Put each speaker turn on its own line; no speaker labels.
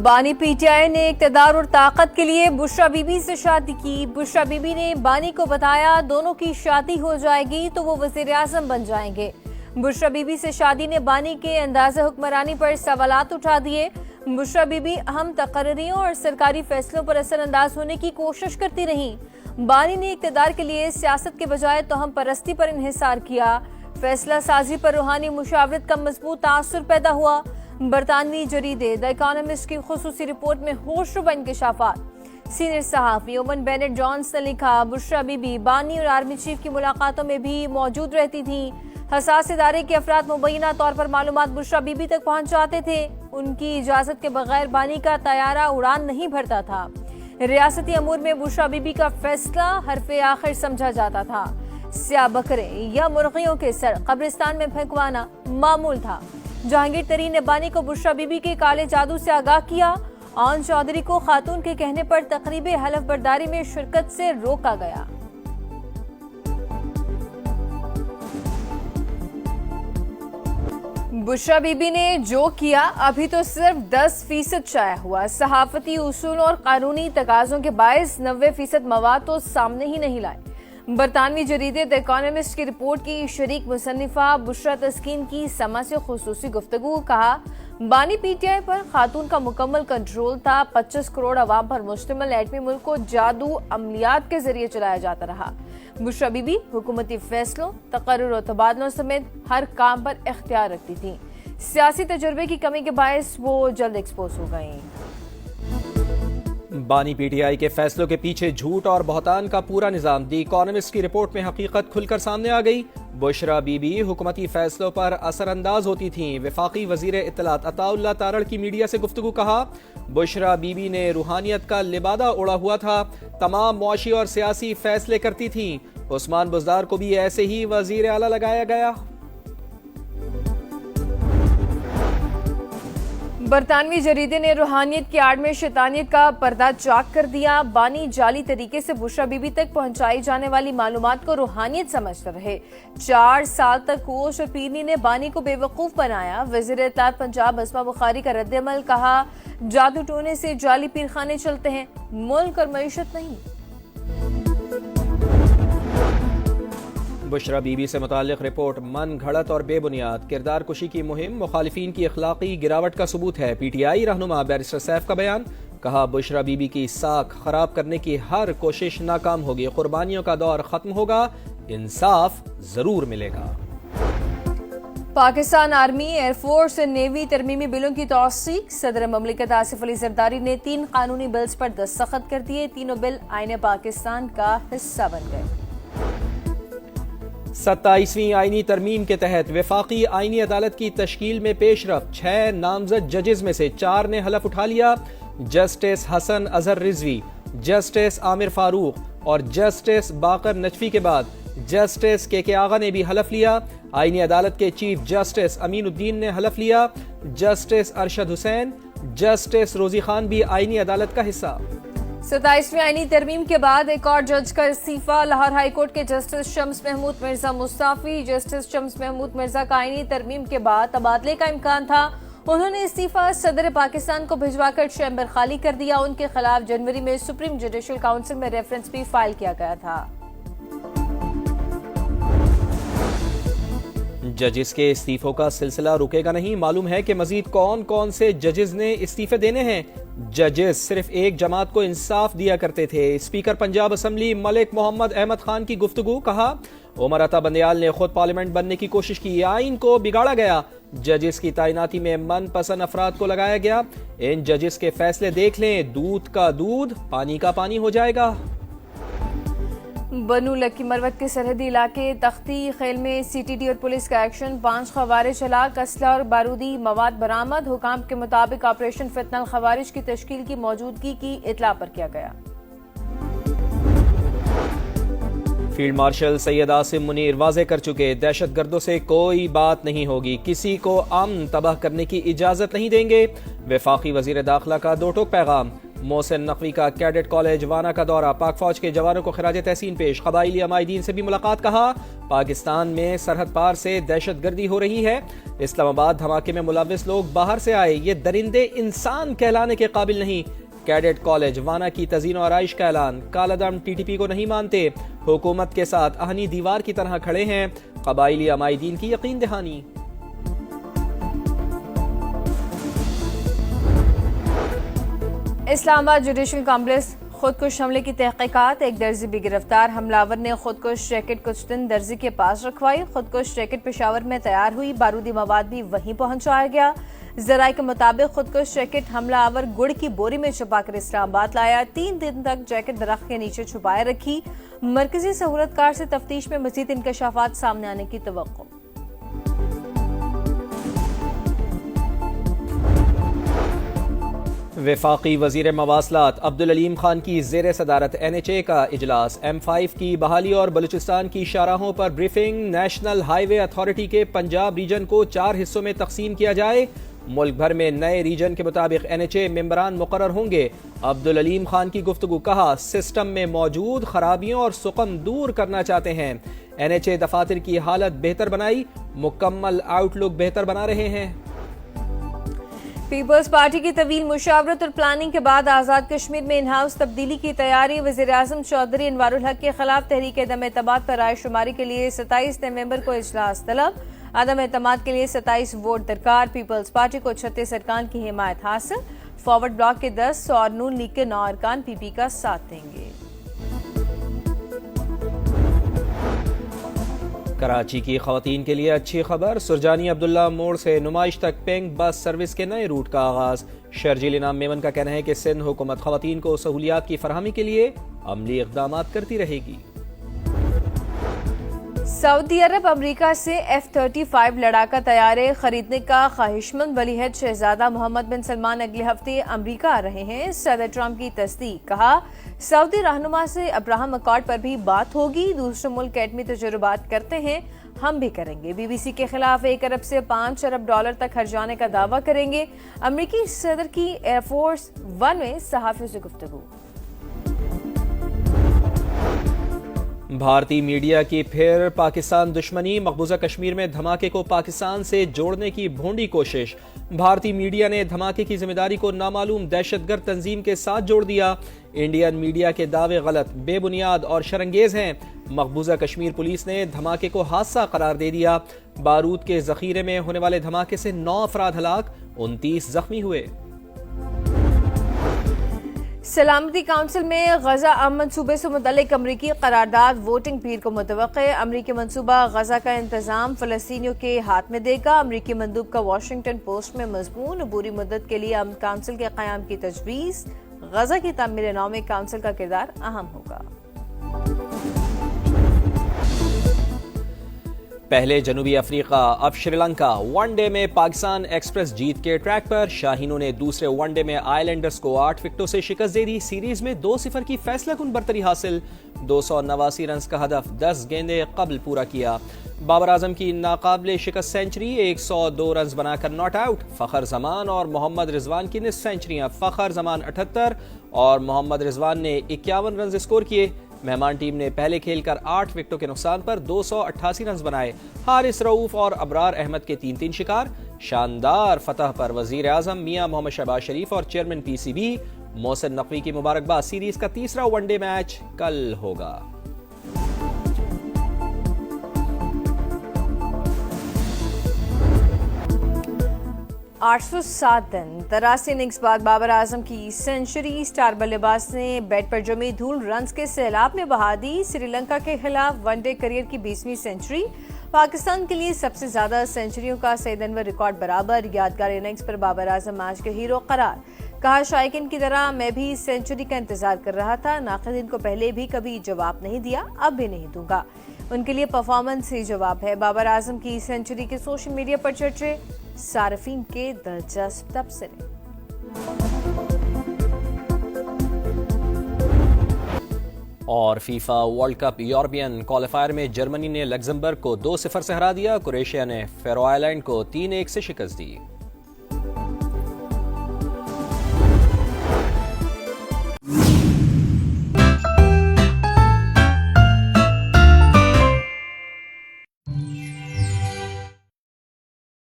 بانی P T I نے اقتدار اور طاقت کے لیے بشرا بی بی سے شادی کی۔ بشرا بی بی نے بانی کو بتایا دونوں کی شادی ہو جائے گی تو وہ وزیر اعظم بن جائیں گے۔ بشرا بی بی سے شادی نے بانی کے انداز حکمرانی پر سوالات اٹھا دیے۔ بشرا بی بی اہم تقرریوں اور سرکاری فیصلوں پر اثر انداز ہونے کی کوشش کرتی رہیں۔ بانی نے اقتدار کے لیے سیاست کے بجائے توہم پرستی پر انحصار کیا۔ فیصلہ سازی پر روحانی مشاورت کا مضبوط تاثر پیدا ہوا۔ برطانوی جریدے دی اکانومسٹ کی خصوصی رپورٹ میں ہوش ربا انکشافات۔ سینئر صحافی اوون بینٹ جونز نے لکھا، بشرا بی بی بانی اور آرمی چیف کی ملاقاتوں میں بھی موجود رہتی تھیں۔ حساس ادارے کے افراد مبینہ طور پر معلومات بشرا بی بی تک پہنچاتے تھے۔ ان کی اجازت کے بغیر بانی کا طیارہ اڑان نہیں بھرتا تھا۔ ریاستی امور میں بشرا بی بی کا فیصلہ حرف آخر سمجھا جاتا تھا۔ سیاہ بکرے یا مرغیوں کے سر قبرستان میں پھینکوانا معمول تھا۔ جہانگیر ترین نے بانی کو بشرا بی بی کے کالے جادو سے آگاہ کیا۔ آن چودھری کو خاتون کے کہنے پر تقریب حلف برداری میں شرکت سے روکا گیا۔ بشرا بی بی نے جو کیا ابھی تو صرف 10% شائع ہوا۔ صحافتی اصول اور قانونی تقاضوں کے باعث 90% مواد تو سامنے ہی نہیں لائے۔ برطانوی جریدے دی اکانومسٹ کی رپورٹ کی شریک مصنفہ بشرا تسکین کی سما سے خصوصی گفتگو، کہا بانی پی ٹی آئی پر خاتون کا مکمل کنٹرول تھا۔ 25 کروڑ عوام پر مشتمل ایٹمی ملک کو جادو عملیات کے ذریعے چلایا جاتا رہا۔ بشرا بی بی حکومتی فیصلوں، تقرر و تبادلوں سمیت ہر کام پر اختیار رکھتی تھیں۔ سیاسی تجربے کی کمی کے باعث وہ جلد ایکسپوز ہو گئیں۔
بانی پی ٹی آئی کے فیصلوں کے پیچھے جھوٹ اور بہتان کا پورا نظام۔ دی اکانومسٹ کی رپورٹ میں حقیقت کھل کر سامنے آ گئی۔ بشرا بی بی حکومتی فیصلوں پر اثر انداز ہوتی تھیں۔ وفاقی وزیر اطلاعات عطا اللہ تارڑ کی میڈیا سے گفتگو، کہا بشرا بی بی نے روحانیت کا لبادہ اوڑھا ہوا تھا، تمام معاشی اور سیاسی فیصلے کرتی تھیں۔ عثمان بزدار کو بھی ایسے ہی وزیر اعلیٰ لگایا گیا۔
برطانوی جریدے نے روحانیت کی آڑ میں شیطانیت کا پردہ چاک کر دیا۔ بانی جعلی طریقے سے بشرا بی بی تک پہنچائی جانے والی معلومات کو روحانیت سمجھتے رہے۔ 4 سال تک کوش اور پیرنی نے بانی کو بے وقوف بنایا۔ وزیر اطلاعات پنجاب اسما بخاری کا رد عمل، کہا جادو ٹونے سے جعلی پیرخانے چلتے ہیں، ملک اور معیشت نہیں۔
بشرا بی بی سے متعلق رپورٹ من گھڑت اور بے بنیاد۔ کردار کشی کی مہم مخالفین کی اخلاقی گراوٹ کا ثبوت ہے۔ پی ٹی آئی رہنما بیرسٹر سیف کا بیان، کہا بشرا بی بی کی ساکھ خراب کرنے کی ہر کوشش ناکام ہوگی۔ قربانیوں کا دور ختم ہوگا، انصاف ضرور ملے گا۔
پاکستان آرمی، ایئر فورس اور نیوی ترمیمی بلوں کی توثیق۔ صدر مملکت آصف علی زرداری نے 3 قانونی بلز پر دستخط کر دیے۔ تینوں بل آئین پاکستان کا حصہ بن گئے۔
27ویں آئینی ترمیم کے تحت وفاقی آئینی عدالت کی تشکیل میں پیش رفت۔ 6 نامزد ججز میں سے 4 نے حلف اٹھا لیا۔ جسٹس حسن اظہر رضوی، جسٹس عامر فاروق اور جسٹس باقر نجفی کے بعد جسٹس کے آغا نے بھی حلف لیا۔ آئینی عدالت کے چیف جسٹس امین الدین نے حلف لیا۔ جسٹس ارشد حسین، جسٹس روزی خان بھی آئینی عدالت کا حصہ۔
27ویں آئینی ترمیم کے بعد ایک اور جج کا استعفیٰ۔ لاہور ہائی کورٹ کے جسٹس شمس محمود مرزا مستعفی۔ جسٹس شمس محمود مرزا کا آئینی ترمیم کے بعد تبادلے کا امکان تھا، انہوں نے استعفیٰ صدر پاکستان کو بھجوا کر چیمبر خالی کر دیا۔ ان کے خلاف جنوری میں سپریم جوڈیشل کونسل میں ریفرنس بھی فائل کیا گیا تھا۔
ججز کے استعفوں کا سلسلہ رکے گا نہیں۔ معلوم ہے کہ مزید کون کون سے ججز نے استعفے دینے ہیں۔ ججز صرف ایک جماعت کو انصاف دیا کرتے تھے۔ اسپیکر پنجاب اسمبلی ملک محمد احمد خان کی گفتگو، کہا عمر عطا بندیال نے خود پارلیمنٹ بننے کی کوشش کی، آئین کو بگاڑا گیا۔ ججز کی تعیناتی میں من پسند افراد کو لگایا گیا۔ ان ججز کے فیصلے دیکھ لیں، دودھ کا دودھ پانی کا پانی ہو جائے گا۔
بنو لکی مروت کے سرحدی علاقے تختی خیل میں سی ٹی ڈی اور پولیس کا ایکشن۔ 5 خوارج ہلاک، اسلحہ اور بارودی مواد برآمد۔ حکام کے مطابق آپریشن فتنہ الخوارج کی تشکیل کی موجودگی کی اطلاع پر کیا گیا۔
فیلڈ مارشل سید عاصم منیر واضح کر چکے، دہشت گردوں سے کوئی بات نہیں ہوگی، کسی کو امن تباہ کرنے کی اجازت نہیں دیں گے۔ وفاقی وزیر داخلہ کا 2 ٹوک پیغام، محسن نقوی کا کیڈٹ کالج وانا کا دورہ، پاک فوج کے جوانوں کو خراج تحسین پیش، قبائلی عمائدین سے بھی ملاقات، کہا پاکستان میں سرحد پار سے دہشت گردی ہو رہی ہے، اسلام آباد دھماکے میں ملوث لوگ باہر سے آئے، یہ درندے انسان کہلانے کے قابل نہیں، کیڈٹ کالج وانا کی تزئین و آرائش کا اعلان، کالعدم ٹی ٹی پی کو نہیں مانتے، حکومت کے ساتھ آہنی دیوار کی طرح کھڑے ہیں، قبائلی عمائدین کی یقین دہانی۔
اسلام آباد جوڈیشل کمپلیکس خودکش حملے کی تحقیقات، ایک درزی بھی گرفتار، حملہ آور نے خودکش ریکٹ کچھ دن درزی کے پاس رکھوائی، خودکش ریکٹ پشاور میں تیار ہوئی، بارودی مواد بھی وہیں پہنچایا گیا، ذرائع کے مطابق خودکش ریکٹ حملہ آور گڑ کی بوری میں چھپا کر اسلام آباد لایا، 3 دن تک جیکٹ درخت کے نیچے چھپائے رکھی، مرکزی سہولت کار سے تفتیش میں مزید انکشافات سامنے آنے کی توقع۔
وفاقی وزیر مواصلات عبدالعلیم خان کی زیر صدارت NHA کا اجلاس، M5 کی بحالی اور بلوچستان کی شاہراہوں پر بریفنگ، نیشنل ہائی وے اتھارٹی کے پنجاب ریجن کو 4 حصوں میں تقسیم کیا جائے، ملک بھر میں نئے ریجن کے مطابق NHA ممبران مقرر ہوں گے، عبدالعلیم خان کی گفتگو، کہا سسٹم میں موجود خرابیوں اور سقم دور کرنا چاہتے ہیں، NHA دفاتر کی حالت بہتر بنائی، مکمل آؤٹ لک بہتر بنا رہے ہیں۔
پیپلز پارٹی کی طویل مشاورت اور پلاننگ کے بعد آزاد کشمیر میں ان ہاؤس تبدیلی کی تیاری، وزیر اعظم چودھری انوار الحق کے خلاف تحریک عدم اعتماد پر رائے شماری کے لیے 27 نومبر کو اجلاس طلب، عدم اعتماد کے لیے 27 ووٹ درکار، پیپلز پارٹی کو 36 ارکان کی حمایت حاصل، فارورڈ بلاک کے 10 اور نون لیگ کے 9 ارکان PP کا ساتھ دیں گے۔
کراچی کی خواتین کے لیے اچھی خبر، سرجانی عبداللہ موڑ سے نمائش تک پنک بس سروس کے نئے روٹ کا آغاز، شرجیل انعام میمن کا کہنا ہے کہ سندھ حکومت خواتین کو سہولیات کی فراہمی کے لیے عملی اقدامات کرتی رہے گی۔
سعودی عرب امریکہ سے F-35 لڑاکا طیارے خریدنے کا خواہشمند ولی عہد شہزادہ محمد بن سلمان اگلے ہفتے امریکہ آ رہے ہیں، صدر ٹرمپ کی تصدیق، کہا سعودی رہنما سے ابراہم اکارڈ پر بھی بات ہوگی، دوسرے ملک ایٹمی تجربات کرتے ہیں، ہم بھی کریں گے، BBC کے خلاف 1 ارب سے 5 ارب ڈالر تک خرچانے کا دعویٰ کریں گے، امریکی صدر کی ایئر فورس 1 میں صحافیوں سے گفتگو۔
بھارتی میڈیا کی پھر پاکستان دشمنی، مقبوضہ کشمیر میں دھماکے کو پاکستان سے جوڑنے کی بھونڈی کوشش، بھارتی میڈیا نے دھماکے کی ذمہ داری کو نامعلوم دہشت گرد تنظیم کے ساتھ جوڑ دیا، انڈین میڈیا کے دعوے غلط، بے بنیاد اور شرنگیز ہیں، مقبوضہ کشمیر پولیس نے دھماکے کو حادثہ قرار دے دیا، بارود کے ذخیرے میں ہونے والے دھماکے سے 9 افراد ہلاک، 29 زخمی ہوئے۔
سلامتی کونسل میں غزہ امن منصوبے سے متعلق امریکی قرارداد ووٹنگ پیر کو متوقع، امریکی منصوبہ غزہ کا انتظام فلسطینیوں کے ہاتھ میں دے گا، امریکی مندوب کا واشنگٹن پوسٹ میں مضمون، عبوری مدت کے لیے امن کونسل کے قیام کی تجویز، غزہ کی تعمیر نو میں کونسل کا کردار اہم ہوگا۔
پہلے جنوبی افریقہ اب شری لنکا، ون ڈے میں پاکستان ایکسپریس جیت کے ٹریک پر، شاہینوں نے دوسرے ون ڈے میں آئی لینڈرز کو 8 وکٹوں سے شکست دے دی، سیریز میں 2-0 کی فیصلہ کن برتری حاصل، 289 رنز کا ہدف 10 گیندیں قبل پورا کیا، بابر اعظم کی ناقابل شکست سینچری، 102 رنز بنا کر ناٹ آؤٹ، فخر زمان اور محمد رضوان کی نصف سینچریاں، فخر زمان 78 اور محمد رضوان نے 51 رنز اسکور کیے، مہمان ٹیم نے پہلے کھیل کر 8 وکٹوں کے نقصان پر 288 رنز بنائے، حارث رؤوف اور ابرار احمد کے 3 شکار، شاندار فتح پر وزیر اعظم میاں محمد شہباز شریف اور چیئرمین PCB محسن نقوی کی مبارکباد، سیریز کا تیسرا ون ڈے میچ کل ہوگا۔
آٹھ سو 7 دن 83 اننگز بعد بابر اعظم کی سینچری، سٹار بلے باز نے بیٹ پر جمی دھول رنز کے سیلاب میں بہا دی، سری لنکا کے خلاف ون ڈے کیریئر کی 20ویں سینچری، پاکستان کے لیے سب سے زیادہ سینچریوں کا سید انور ریکارڈ برابر، یادگار اننگز پر بابر اعظم میچ کے ہیرو قرار، کہا شائقین کی طرح میں بھی سینچری کا انتظار کر رہا تھا، ناقدین کو پہلے بھی کبھی جواب نہیں دیا، اب بھی نہیں دوں گا، ان کے لیے پرفارمنس ہی جواب ہے، بابر اعظم کی سینچری کے سوشل میڈیا پر چرچے، صارفین کے دلچسپ تبصرے۔
اور FIFA world cup European qualifier میں جرمنی نے لگزمبرگ کو 2-0 سے ہرا دیا، کروشیا نے فیرو آئلینڈ کو 3-1 سے شکست دی۔